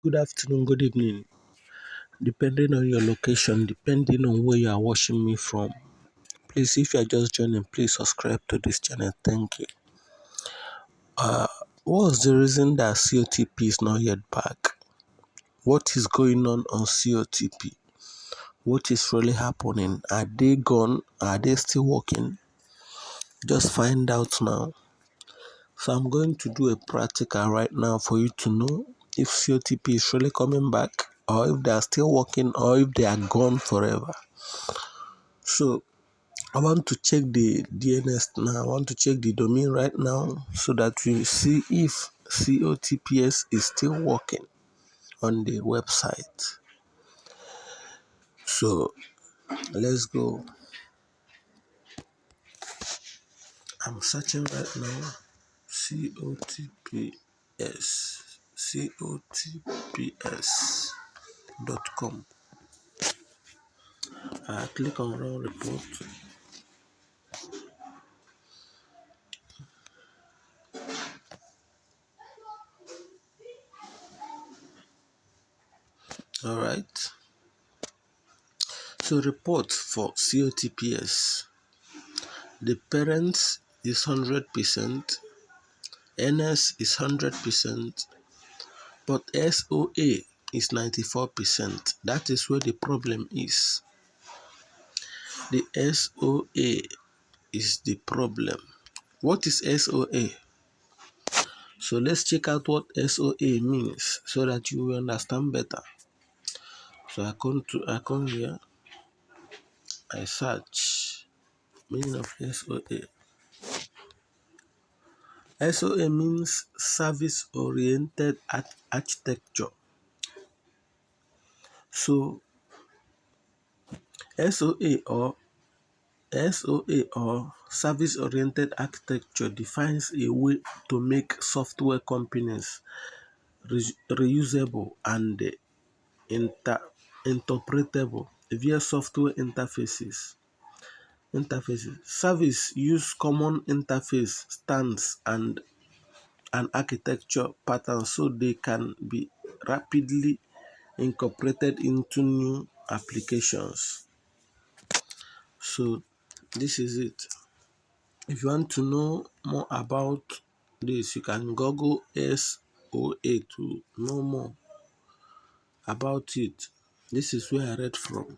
good afternoon, good evening, depending on your location, depending on where you are watching me from. Please, if you are just joining, please subscribe to this channel. Thank you. What's the reason that COTP is not yet back? What is going on COTP? What is really happening? Are they gone? Are they still working? Just find out now. So I'm going to do a practical right now for you to know if COTP is really coming back, or if they are still working, or if they are gone forever. So I want to check the DNS now. I want to check the domain right now so that we see if COTPS is still working on the website. So let's go. I'm searching right now. cotps.com. I click on run report. All right. So report for COTPS. The parent is 100%, NS is 100%, but SOA is 94%. That is where the problem is. The SOA is the problem. What is SOA? So let's check out what SOA means so that you will understand better. So I come here, I search meaning of SOA. SOA means service-oriented architecture. So SOA or service-oriented architecture defines a way to make software components reusable and interpretable via software interfaces. Service use common interface standards and an architecture pattern so they can be rapidly incorporated into new applications. So this is it. If you want to know more about this, you can Google SOA to know more about it. This is where I read from,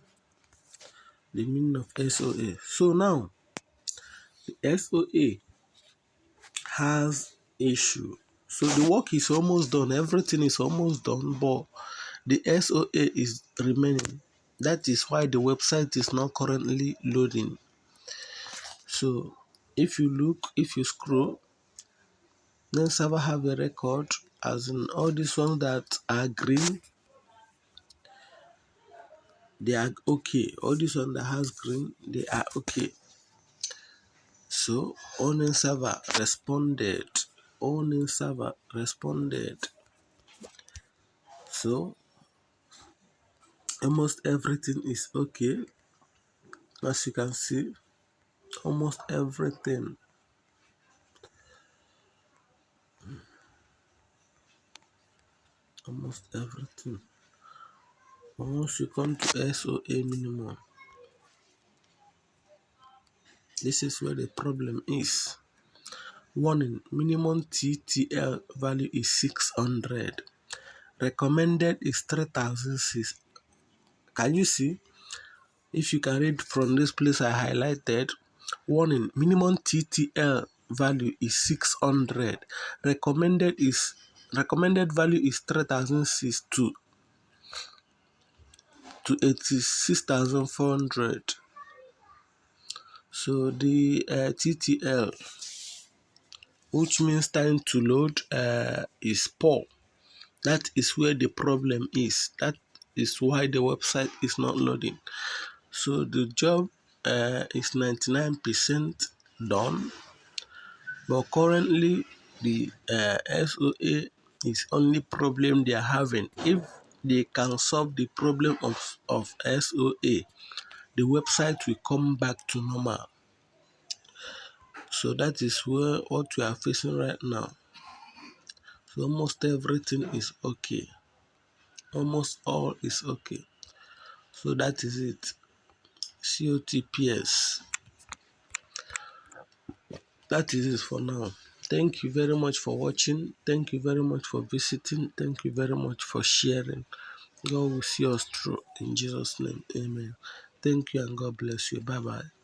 the meaning of SOA. So now, the SOA has issue. So the work is almost done, everything is almost done, but the SOA is remaining. That is why the website is not currently loading. So if you scroll, then server have a record, as in all these ones that are green, they are okay. All these ones that has green, they are okay. So owning server responded. So almost everything is okay. As you can see, almost everything. Once you come to SOA minimum, this is where the problem is. Warning, minimum TTL value is 600. Recommended is 3006. Can you see? If you can read from this place I highlighted, warning, minimum TTL value is 600. Recommended value is 3006 to 86,400. So the TTL, which means time to load, is poor. That is where the problem is. That is why the website is not loading. So the job is 99% done, but currently the SOA is only problem they are having. If they can solve the problem of SOA, the website will come back to normal. So that is what we are facing right now. So almost everything is okay. Almost all is okay. So that is it. Cotps. That is it for now. Thank you very much for watching. Thank you very much for visiting. Thank you very much for sharing. God will see us through in Jesus' name. Amen. Thank you and God bless you. Bye bye.